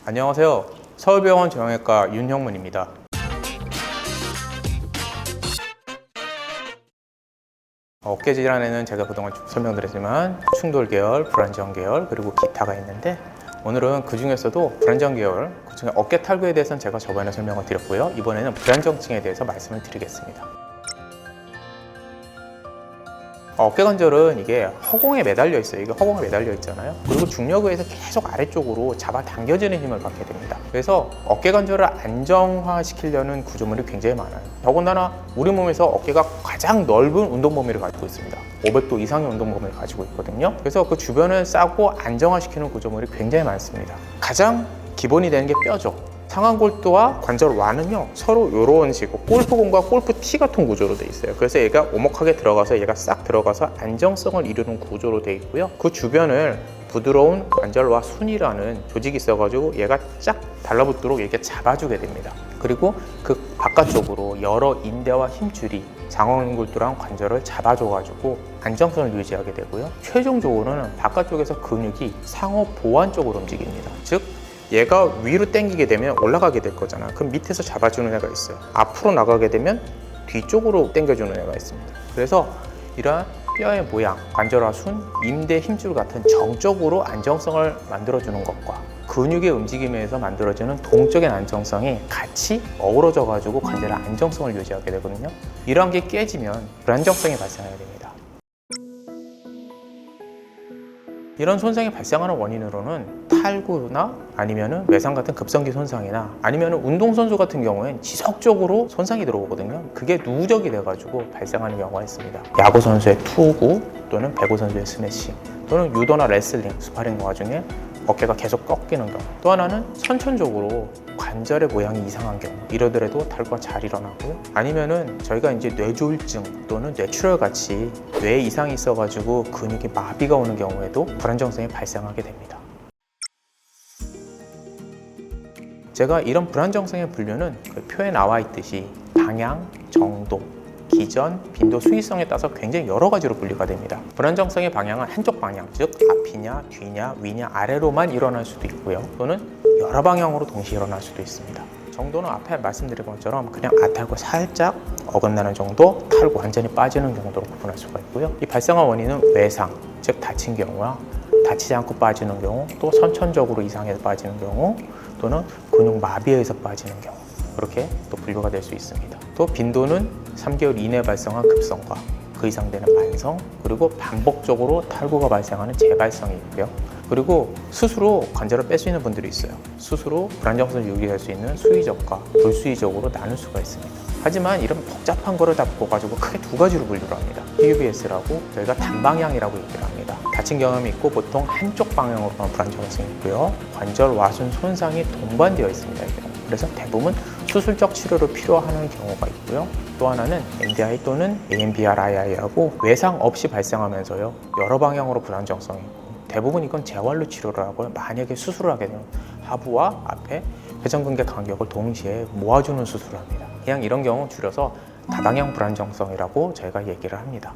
안녕하세요. 서울병원 정형외과 윤형문입니다. 어깨 질환에는 제가 그동안 쭉 설명드렸지만 충돌 계열, 불안정 계열, 그리고 기타가 있는데 오늘은 그 중에서도 불안정 계열, 그중에 어깨 탈구에 대해서는 제가 저번에 설명을 드렸고요. 이번에는 불안정증에 대해서 말씀을 드리겠습니다. 어깨관절은 이게 허공에 매달려 있어요. 이게 허공에 매달려 있잖아요. 그리고 중력에 의해서 계속 아래쪽으로 잡아 당겨지는 힘을 받게 됩니다. 그래서 어깨관절을 안정화시키려는 구조물이 굉장히 많아요. 더군다나 우리 몸에서 어깨가 가장 넓은 운동 범위를 가지고 있습니다. 500도 이상의 운동 범위를 가지고 있거든요. 그래서 그 주변을 싸고 안정화시키는 구조물이 굉장히 많습니다. 가장 기본이 되는 게 뼈죠. 상완골두와 관절 와는요 서로 이런 식으로 골프공과 골프티 같은 구조로 되어 있어요. 그래서 얘가 오목하게 들어가서 얘가 싹 들어가서 안정성을 이루는 구조로 되어 있고요. 그 주변을 부드러운 관절와 순이라는 조직이 있어가지고 얘가 쫙 달라붙도록 이렇게 잡아주게 됩니다. 그리고 그 바깥쪽으로 여러 인대와 힘줄이 상완골두랑 관절을 잡아줘가지고 안정성을 유지하게 되고요. 최종적으로는 바깥쪽에서 근육이 상호 보완 쪽으로 움직입니다. 즉 얘가 위로 당기게 되면 올라가게 될 거잖아. 그럼 밑에서 잡아주는 애가 있어요. 앞으로 나가게 되면 뒤쪽으로 당겨주는 애가 있습니다. 그래서 이러한 뼈의 모양, 관절화 순, 임대 힘줄 같은 정적으로 안정성을 만들어주는 것과 근육의 움직임에서 만들어지는 동적인 안정성이 같이 어우러져 가지고 관절의 안정성을 유지하게 되거든요. 이러한 게 깨지면 불안정성이 발생하게 됩니다. 이런 손상이 발생하는 원인으로는 탈구나 아니면은 외상 같은 급성기 손상이나 아니면은 운동선수 같은 경우엔 지속적으로 손상이 들어오거든요. 그게 누적이 돼가지고 발생하는 경우가 있습니다. 야구 선수의 투구 또는 배구 선수의 스매싱 또는 유도나 레슬링, 스파링 와중에 어깨가 계속 꺾이는 경우, 또 하나는 선천적으로 관절의 모양이 이상한 경우, 이러더라도 탈구가 잘 일어나고요. 아니면은 저희가 이제 뇌졸중 또는 뇌출혈 같이 뇌에 이상이 있어가지고 근육이 마비가 오는 경우에도 불안정성이 발생하게 됩니다. 제가 이런 불안정성의 분류는 그 표에 나와 있듯이 방향, 정도, 기전, 빈도, 수위성에 따라서 굉장히 여러 가지로 분류가 됩니다. 불안정성의 방향은 한쪽 방향, 즉 앞이냐, 뒤냐, 위냐, 아래로만 일어날 수도 있고요. 또는 여러 방향으로 동시에 일어날 수도 있습니다. 정도는 앞에 말씀드린 것처럼 그냥 아탈구 살짝 어긋나는 정도, 탈구 완전히 빠지는 정도로 구분할 수가 있고요. 이 발생한 원인은 외상, 즉 다친 경우와 다치지 않고 빠지는 경우, 또 선천적으로 이상해서 빠지는 경우, 또는 근육 마비에 의해서 빠지는 경우, 그렇게 또 분류가 될 수 있습니다. 또 빈도는 3개월 이내에 발생한 급성과 그 이상 되는 만성, 그리고 반복적으로 탈구가 발생하는 재발성이 있고요. 그리고 스스로 관절을 뺄 수 있는 분들이 있어요. 스스로 불안정성을 유지할 수 있는 수의적과 불수의적으로 나눌 수가 있습니다. 하지만 이런 복잡한 거를 다 묶어가지고 크게 두 가지로 분류를 합니다. PUBS라고 저희가 단방향이라고 얘기를 합니다. 다친 경험이 있고 보통 한쪽 방향으로만 불안정성이 있고요. 관절 와순 손상이 동반되어 있습니다. 그래서 대부분 수술적 치료를 필요하는 경우가 있고요. 또 하나는 MDI 또는 AMBRII라고 외상 없이 발생하면서요 여러 방향으로 불안정성이 있고 대부분 이건 재활로 치료를 하고요. 만약에 수술을 하게 되면 하부와 앞에 회전근개 간격을 동시에 모아주는 수술을 합니다. 그냥 이런 경우 줄여서 다방향 불안정성이라고 저희가 얘기를 합니다.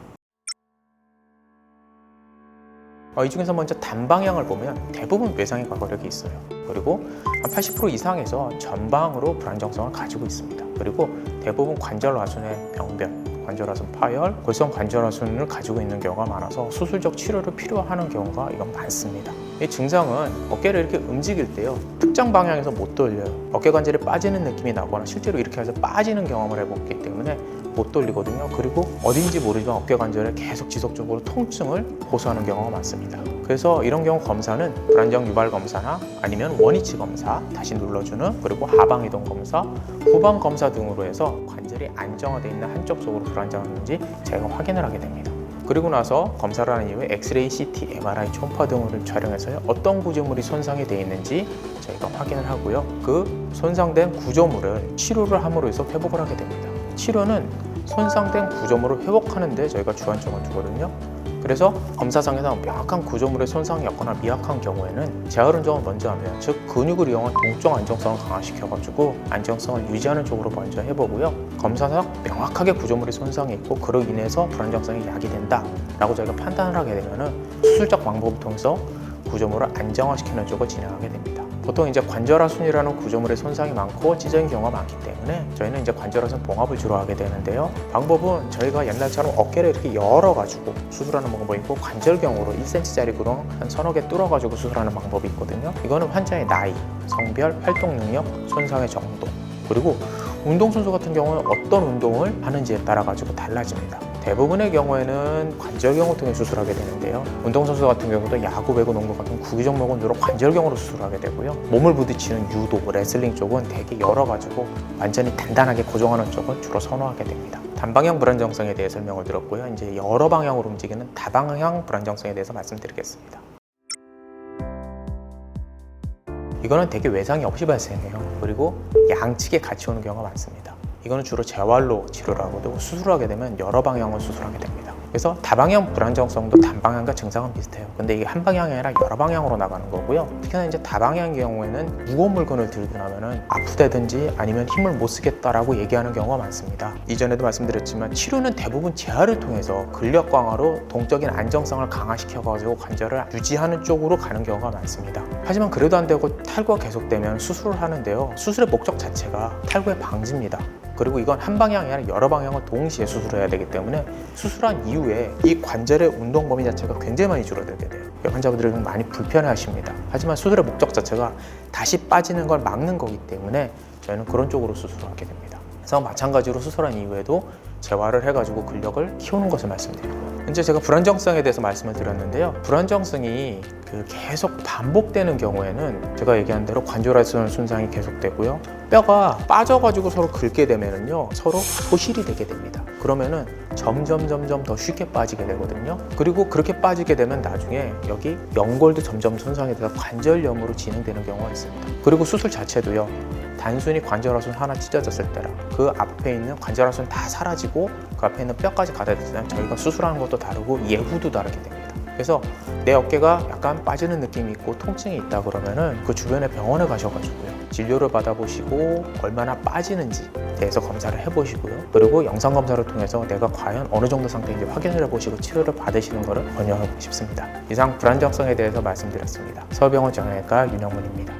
이 중에서 먼저 단방향을 보면 대부분 외상의 과거력이 있어요. 그리고 한 80% 이상에서 전방으로 불안정성을 가지고 있습니다. 그리고 대부분 관절화순의 병변, 관절화순 파열, 골성 관절화순을 가지고 있는 경우가 많아서 수술적 치료를 필요하는 경우가 이건 많습니다. 이 증상은 어깨를 이렇게 움직일 때요 특정 방향에서 못 돌려요. 어깨관절이 빠지는 느낌이 나거나 실제로 이렇게 해서 빠지는 경험을 해봤기 때문에 못 돌리거든요. 그리고 어딘지 모르지만 어깨관절에 계속 지속적으로 통증을 호소하는 경우가 많습니다. 그래서 이런 경우 검사는 불안정 유발 검사나 아니면 원위치 검사, 다시 눌러주는, 그리고 하방 이동 검사, 후방 검사 등으로 해서 관절이 안정화되어 있는 한쪽 쪽으로 불안정한지 제가 확인을 하게 됩니다. 그리고 나서 검사를 한 이후에 엑스레이, CT, MRI, 초음파 등을 촬영해서 어떤 구조물이 손상이 되어 있는지 저희가 확인을 하고요. 그 손상된 구조물을 치료를 함으로 해서 회복을 하게 됩니다. 치료는 손상된 구조물을 회복하는 데 저희가 주안점을 두거든요. 그래서 검사상에서 명확한 구조물의 손상이 없거나 미약한 경우에는 재활운동을 먼저 하면, 즉 근육을 이용한 동적 안정성을 강화시켜가지고 안정성을 유지하는 쪽으로 먼저 해보고요. 검사상 명확하게 구조물이 손상이 있고 그로 인해서 불안정성이 야기된다 라고 저희가 판단을 하게 되면 수술적 방법을 통해서 구조물을 안정화시키는 쪽을 진행하게 됩니다. 보통 이제 관절하순이라는 구조물의 손상이 많고 찢어진 경우가 많기 때문에 저희는 이제 관절하순 봉합을 주로 하게 되는데요. 방법은 저희가 옛날처럼 어깨를 이렇게 열어가지고 수술하는 방법이 있고, 관절경으로 1cm짜리 구멍 한 서너 개 뚫어가지고 수술하는 방법이 있거든요. 이거는 환자의 나이, 성별, 활동 능력, 손상의 정도, 그리고 운동선수 같은 경우는 어떤 운동을 하는지에 따라 가지고 달라집니다. 대부분의 경우에는 관절경을 통해 수술하게 되는데요. 운동선수 같은 경우도 야구, 배구, 농구 같은 구기 종목은 주로 관절경으로 수술하게 되고요. 몸을 부딪히는 유도, 레슬링 쪽은 되게 열어가지고 완전히 단단하게 고정하는 쪽을 주로 선호하게 됩니다. 단방향 불안정성에 대해 설명을 드렸고요. 이제 여러 방향으로 움직이는 다방향 불안정성에 대해서 말씀드리겠습니다. 이거는 되게 외상이 없이 발생해요. 그리고 양측에 같이 오는 경우가 많습니다. 이거는 주로 재활로 치료를 하고 수술을 하게 되면 여러 방향으로 수술하게 됩니다. 그래서 다방향 불안정성도 단방향과 증상은 비슷해요. 근데 이게 한 방향이 아니라 여러 방향으로 나가는 거고요. 특히나 이제 다방향의 경우에는 무거운 물건을 들고 나면은 아프다든지 아니면 힘을 못 쓰겠다라고 얘기하는 경우가 많습니다. 이전에도 말씀드렸지만 치료는 대부분 재활을 통해서 근력 강화로 동적인 안정성을 강화시켜가지고 관절을 유지하는 쪽으로 가는 경우가 많습니다. 하지만 그래도 안 되고 탈구가 계속되면 수술을 하는데요. 수술의 목적 자체가 탈구의 방지입니다. 그리고 이건 한 방향이 아니라 여러 방향을 동시에 수술해야 되기 때문에 수술한 이후에 이 관절의 운동 범위 자체가 굉장히 많이 줄어들게 돼요. 환자분들이 많이 불편해하십니다. 하지만 수술의 목적 자체가 다시 빠지는 걸 막는 거기 때문에 저희는 그런 쪽으로 수술을 하게 됩니다. 그래서 마찬가지로 수술한 이후에도 재활을 해가지고 근력을 키우는 것을 말씀드리고요. 이제 제가 불안정성에 대해서 말씀을 드렸는데요. 불안정성이 계속 반복되는 경우에는 제가 얘기한 대로 관절하순 손상이 계속되고요. 뼈가 빠져가지고 서로 긁게 되면은요, 서로 소실이 되게 됩니다. 그러면은 점점 더 쉽게 빠지게 되거든요. 그리고 그렇게 빠지게 되면 나중에 여기 연골도 점점 손상이 돼서 관절염으로 진행되는 경우가 있습니다. 그리고 수술 자체도요, 단순히 관절하순 하나 찢어졌을 때랑 그 앞에 있는 관절하순 다 사라지고 그 앞에 있는 뼈까지 가다 되면 저희가 수술하는 것도 다르고 예후도 다르게 됩니다. 그래서 내 어깨가 약간 빠지는 느낌이 있고 통증이 있다 그러면은 그 주변에 병원에 가셔가지고요, 진료를 받아보시고 얼마나 빠지는지 대해서 검사를 해보시고요. 그리고 영상 검사를 통해서 내가 과연 어느 정도 상태인지 확인을 해보시고 치료를 받으시는 것을 권유하고 싶습니다. 이상 불안정성에 대해서 말씀드렸습니다. 서울병원 정형외과 윤영문입니다.